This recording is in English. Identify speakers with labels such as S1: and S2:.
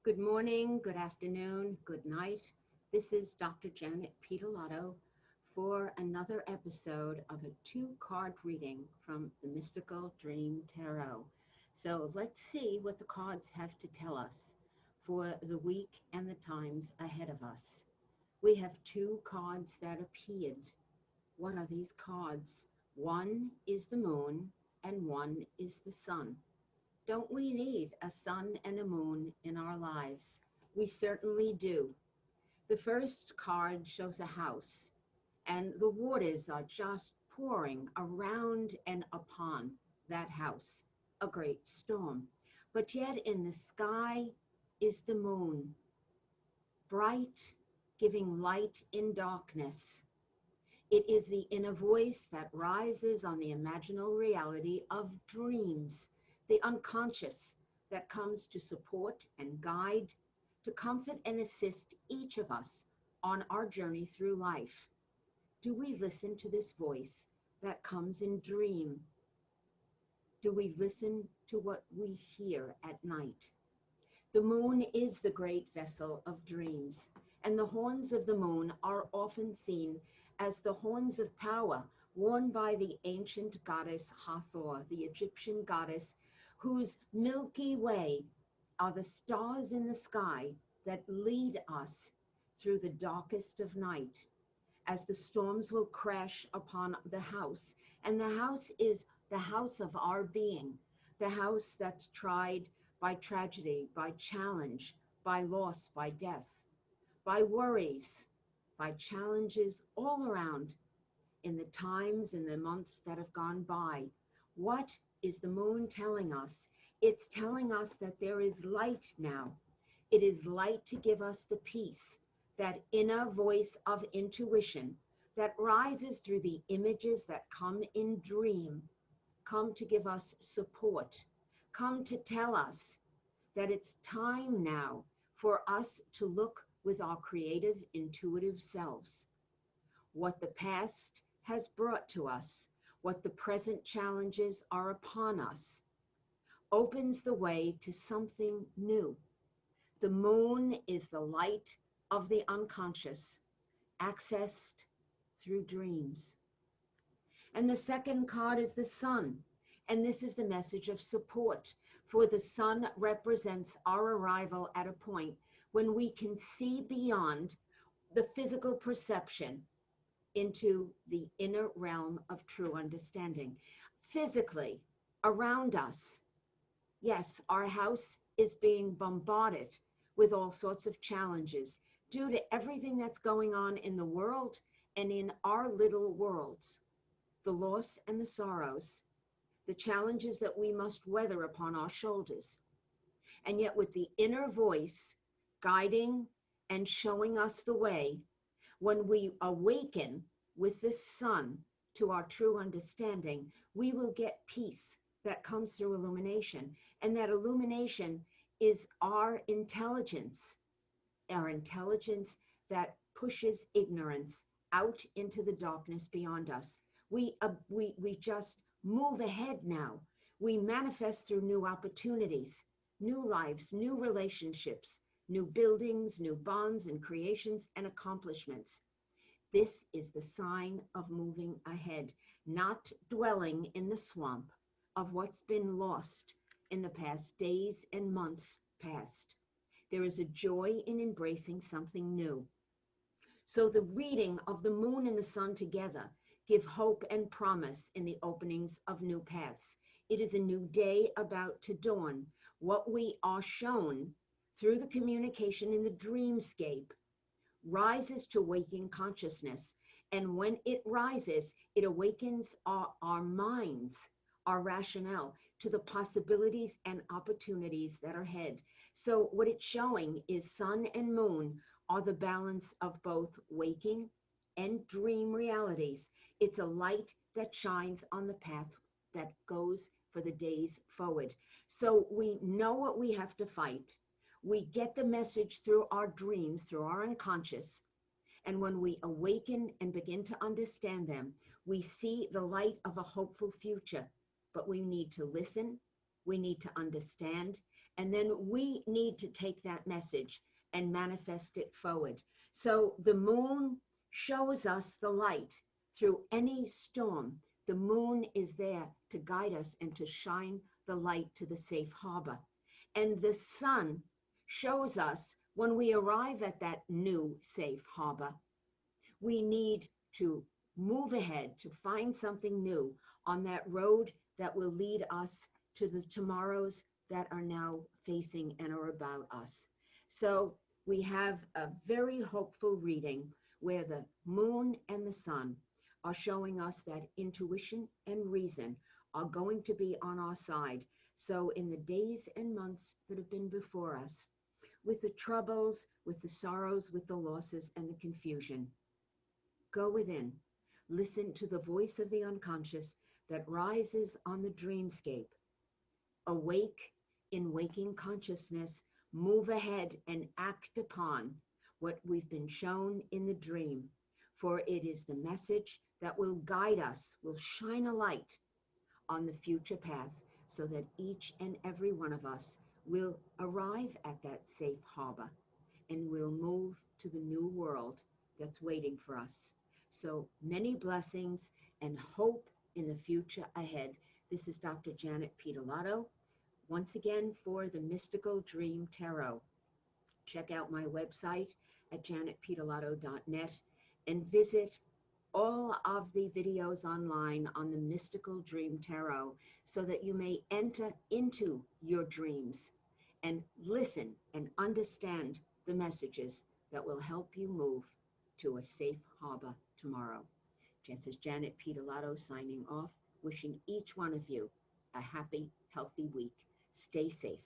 S1: Good morning, good afternoon, good night. This is Dr. Janet Piedilato for another episode of a two-card reading from the Mystical Dream Tarot. So let's see what the cards have to tell us for the week and the times ahead of us. We have two cards that appeared. What are these cards? One is the moon and one is the sun. Don't we need a sun and a moon in our lives? We certainly do. The first card shows a house, and the waters are just pouring around and upon that house, a great storm. But yet in the sky is the moon, bright, giving light in darkness. It is the inner voice that rises on the imaginal reality of dreams, the unconscious that comes to support and guide, to comfort and assist each of us on our journey through life. Do we listen to this voice that comes in dream? Do we listen to what we hear at night? The moon is the great vessel of dreams, and the horns of the moon are often seen as the horns of power worn by the ancient goddess Hathor, the Egyptian goddess, whose Milky Way are the stars in the sky that lead us through the darkest of night, as the storms will crash upon the house. And the house is the house of our being, the house that's tried by tragedy, by challenge, by loss, by death, by worries, by challenges all around in the times and the months that have gone by. What is the moon telling us? It's telling us that there is light now. It is light to give us the peace, that inner voice of intuition that rises through the images that come in dream, come to give us support, come to tell us that it's time now for us to look with our creative, intuitive selves. What the past has brought to us, what the present challenges are upon us, opens the way to something new. The moon is the light of the unconscious, accessed through dreams. And the second card is the sun. And this is the message of support, for the sun represents our arrival at a point when we can see beyond the physical perception into the inner realm of true understanding. Physically, around us, yes, our house is being bombarded with all sorts of challenges due to everything that's going on in the world and in our little worlds, the loss and the sorrows, the challenges that we must weather upon our shoulders. And yet with the inner voice guiding and showing us the way, when we awaken with the sun to our true understanding, we will get peace that comes through illumination. And that illumination is our intelligence that pushes ignorance out into the darkness beyond us. We just move ahead now. We manifest through new opportunities, new lives, new relationships, new buildings, new bonds and creations and accomplishments. This is the sign of moving ahead, not dwelling in the swamp of what's been lost in the past days and months past. There is a joy in embracing something new. So the reading of the moon and the sun together give hope and promise in the openings of new paths. It is a new day about to dawn. What we are shown through the communication in the dreamscape rises to waking consciousness. And when it rises, it awakens our minds, our rationale to the possibilities and opportunities that are ahead. So what it's showing is sun and moon are the balance of both waking and dream realities. It's a light that shines on the path that goes for the days forward. So we know what we have to fight. We get the message through our dreams, through our unconscious. And when we awaken and begin to understand them, we see the light of a hopeful future. But we need to listen, we need to understand, And then we need to take that message and manifest it forward. So the moon shows us the light through any storm. The moon is there to guide us and to shine the light to the safe harbor. And the sun shows us when we arrive at that new safe harbor, we need to move ahead to find something new on that road that will lead us to the tomorrows that are now facing and are about us. So we have a very hopeful reading where the moon and the sun are showing us that intuition and reason are going to be on our side. So in the days and months that have been before us, with the troubles, with the sorrows, with the losses and the confusion, go within. Listen to the voice of the unconscious that rises on the dreamscape. Awake in waking consciousness, move ahead and act upon what we've been shown in the dream. For it is the message that will guide us, will shine a light on the future path so that each and every one of us will arrive at that safe harbor and will move to the new world that's waiting for us. So many blessings and hope in the future ahead. This is Dr. Janet Piedilato, once again for the Mystical Dream Tarot. Check out my website at janetpiedilato.net and visit all of the videos online on the Mystical Dream Tarot so that you may enter into your dreams and listen and understand the messages that will help you move to a safe harbor tomorrow. This is Janet Piedilato signing off, wishing each one of you a happy, healthy week. Stay safe.